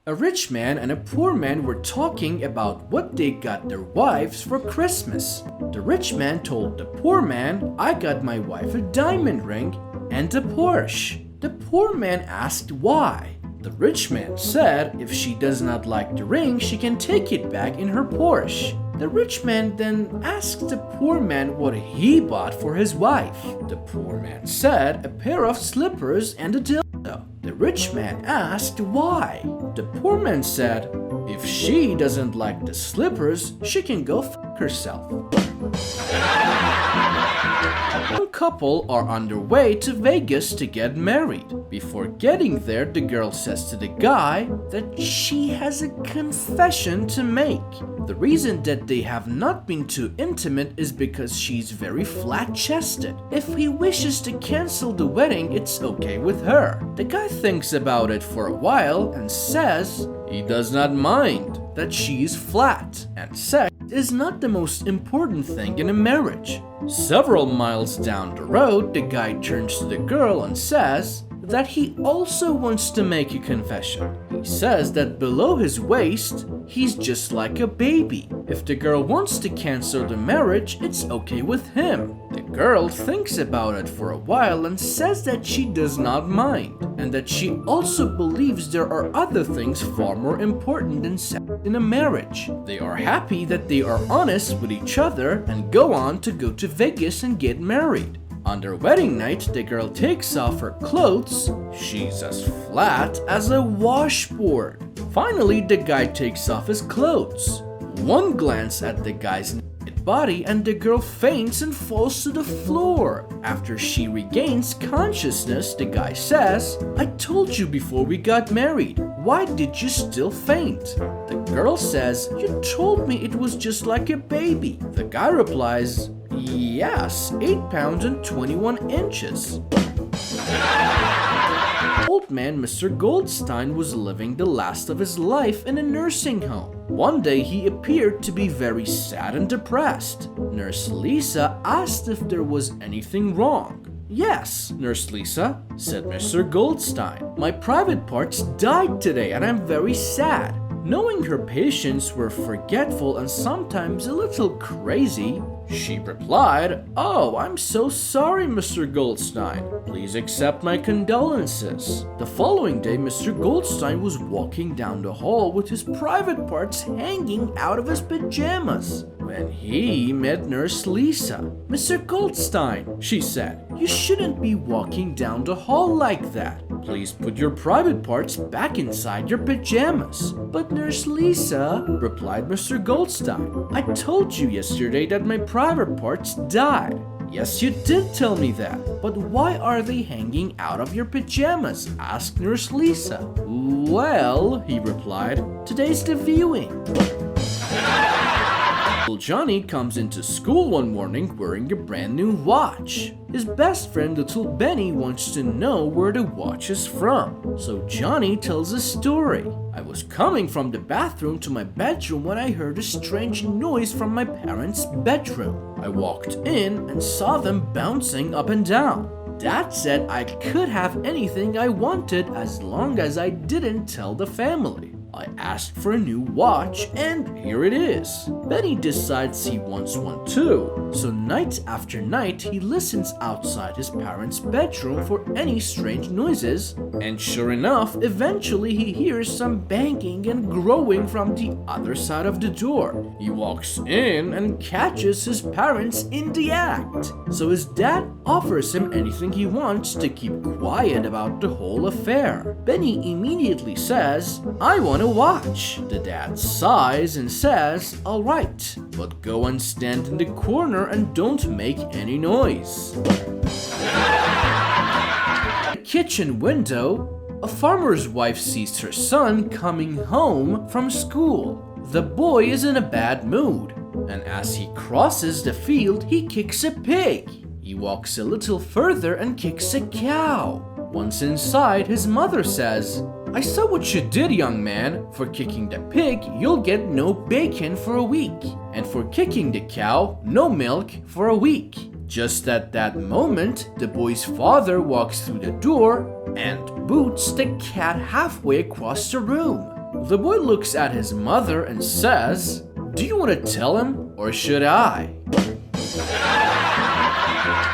A rich man and a poor man were talking about what they got their wives for Christmas. The rich man told the poor man, "I got my wife a diamond ring and a Porsche." The poor man asked why. The rich man said if she does not like the ring, she can take it back in her Porsche. The rich man then asked the poor man what he bought for his wife. The poor man said a pair of slippers and a dildo. The rich man asked why. The poor man said if she doesn't like the slippers, she can go fuck herself. One couple are on their way to Vegas to get married. Before getting there, the girl says to the guy that she has a confession to make. The reason that they have not been too intimate is because she's very flat-chested. If he wishes to cancel the wedding, it's okay with her. The guy thinks about it for a while and says he does not mind that she is flat, and sex is not the most important thing in a marriage. Several miles down the road, the guy turns to the girl and says that he also wants to make a confession. He says that below his waist, he's just like a baby. If the girl wants to cancel the marriage, it's okay with him. The girl thinks about it for a while and says that she does not mind, and that she also believes there are other things far more important than sex in a marriage. They are happy that they are honest with each other and go on to go to Vegas and get married. On their wedding night, the girl takes off her clothes. She's as flat as a washboard. Finally, the guy takes off his clothes. One glance at the guy's naked body and the girl faints and falls to the floor. After she regains consciousness, the guy says, "I told you before we got married. Why did you still faint?" The girl says, "You told me it was just like a baby." The guy replies, "Yes, 8 pounds and 21 inches. Old man Mr. Goldstein was living the last of his life in a nursing home. One day he appeared to be very sad and depressed. Nurse Lisa asked if there was anything wrong. "Yes, Nurse Lisa," said Mr. Goldstein. "My private parts died today and I'm very sad." Knowing her patients were forgetful and sometimes a little crazy, she replied, "Oh, I'm so sorry, Mr. Goldstein. Please accept my condolences." The following day, Mr. Goldstein was walking down the hall with his private parts hanging out of his pajamas when he met Nurse Lisa. "Mr. Goldstein," she said, "you shouldn't be walking down the hall like that. Please put your private parts back inside your pajamas." "But Nurse Lisa," replied Mr. Goldstein, "I told you yesterday that my private parts died." "Yes, you did tell me that. But why are they hanging out of your pajamas?" asked Nurse Lisa. "Well," he replied, "today's the viewing." Little Johnny comes into school one morning wearing a brand new watch. His best friend Little Benny wants to know where the watch is from. So Johnny tells a story. "I was coming from the bathroom to my bedroom when I heard a strange noise from my parents' bedroom. I walked in and saw them bouncing up and down. Dad said I could have anything I wanted as long as I didn't tell the family. I asked for a new watch and here it is." Benny decides he wants one too. So night after night he listens outside his parents' bedroom for any strange noises, and sure enough, eventually he hears some banging and growling from the other side of the door. He walks in and catches his parents in the act. So his dad offers him anything he wants to keep quiet about the whole affair. Benny immediately says, "I want a watch." The dad sighs and says, "All right, but go and stand in the corner and don't make any noise." The kitchen window, a farmer's wife sees her son coming home from school. The boy is in a bad mood, and as he crosses the field, he kicks a pig. He walks a little further and kicks a cow. Once inside, his mother says, "I saw what you did, young man. For kicking the pig, you'll get no bacon for a week. And for kicking the cow, no milk for a week." Just at that moment, the boy's father walks through the door and boots the cat halfway across the room. The boy looks at his mother and says, "Do you want to tell him or should I?"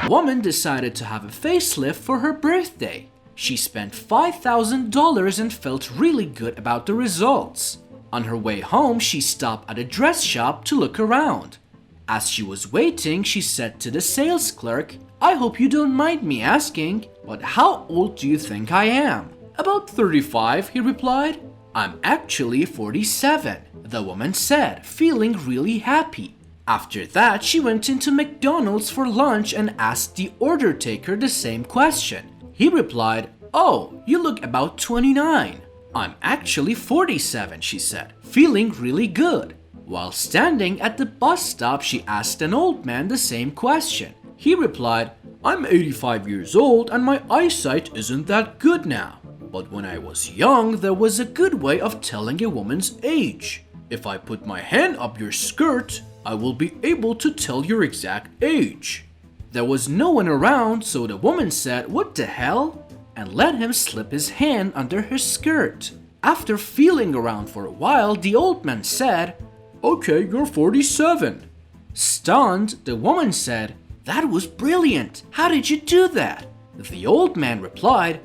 The woman decided to have a facelift for her birthday. She spent $5,000 and felt really good about the results. On her way home, she stopped at a dress shop to look around. As she was waiting, she said to the sales clerk, "I hope you don't mind me asking, but how old do you think I am?" "About 35, he replied. "I'm actually 47, the woman said, feeling really happy. After that, she went into McDonald's for lunch and asked the order taker the same question. He replied, "Oh, you look about 29. "I'm actually 47, she said, feeling really good. While standing at the bus stop, she asked an old man the same question. He replied, "I'm 85 years old and my eyesight isn't that good now. But when I was young, there was a good way of telling a woman's age. If I put my hand up your skirt, I will be able to tell your exact age." There was no one around, so the woman said, "What the hell?" and let him slip his hand under her skirt. After feeling around for a while, the old man said, "Okay, you're 47. Stunned, the woman said, "That was brilliant. How did you do that?" The old man replied,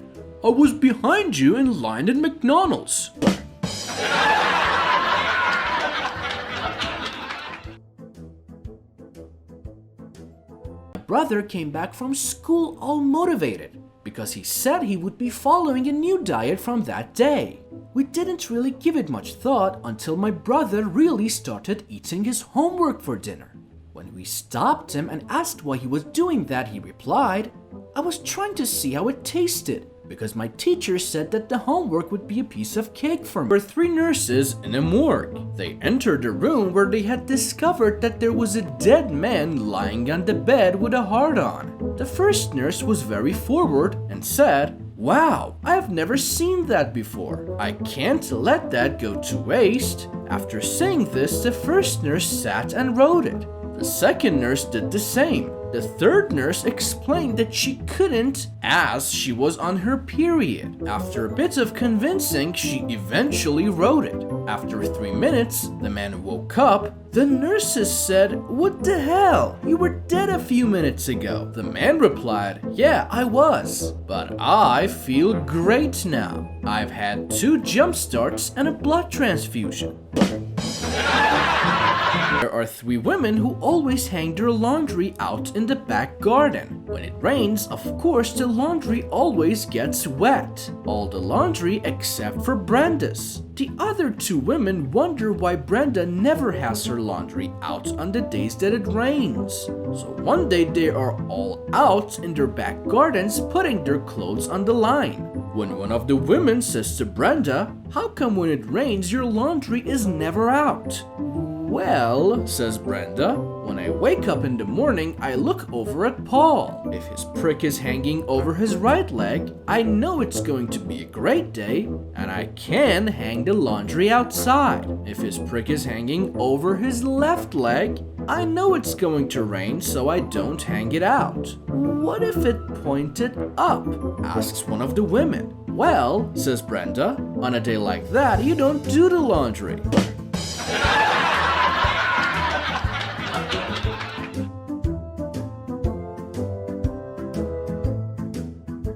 "I was behind you in line at McDonald's." My brother came back from school all motivated because he said he would be following a new diet from that day. We didn't really give it much thought until my brother really started eating his homework for dinner. When we stopped him and asked why he was doing that, he replied, "I was trying to see how it tasted because my teacher said that the homework would be a piece of cake for me." There were 3 nurses in a morgue. They entered a room where they had discovered that there was a dead man lying on the bed with a heart on. The first nurse was very forward and said, "Wow, I have never seen that before. I can't let that go to waste." After saying this, the first nurse sat and wrote it. The second nurse did the same. The third nurse explained that she couldn't as she was on her period. After a bit of convincing, she eventually wrote it. After 3 minutes, the man woke up. The nurses said, "What the hell? You were dead a few minutes ago." The man replied, "Yeah, I was, but I feel great now. I've had 2 jump starts and a blood transfusion." There are 3 women who always hang their laundry out in the back garden. When it rains, of course, the laundry always gets wet. All the laundry except for Brenda's. The other 2 women wonder why Brenda never has her laundry out on the days that it rains. So one day they are all out in their back gardens putting their clothes on the line. When one of the women says to Brenda, "How come when it rains your laundry is never out?" "Well," says Brenda, "when I wake up in the morning, I look over at Paul. If his prick is hanging over his right leg, I know it's going to be a great day, and I can hang the laundry outside. If his prick is hanging over his left leg, I know it's going to rain, so I don't hang it out." "What if it pointed up?" asks one of the women. "Well," says Brenda, "on a day like that, you don't do the laundry."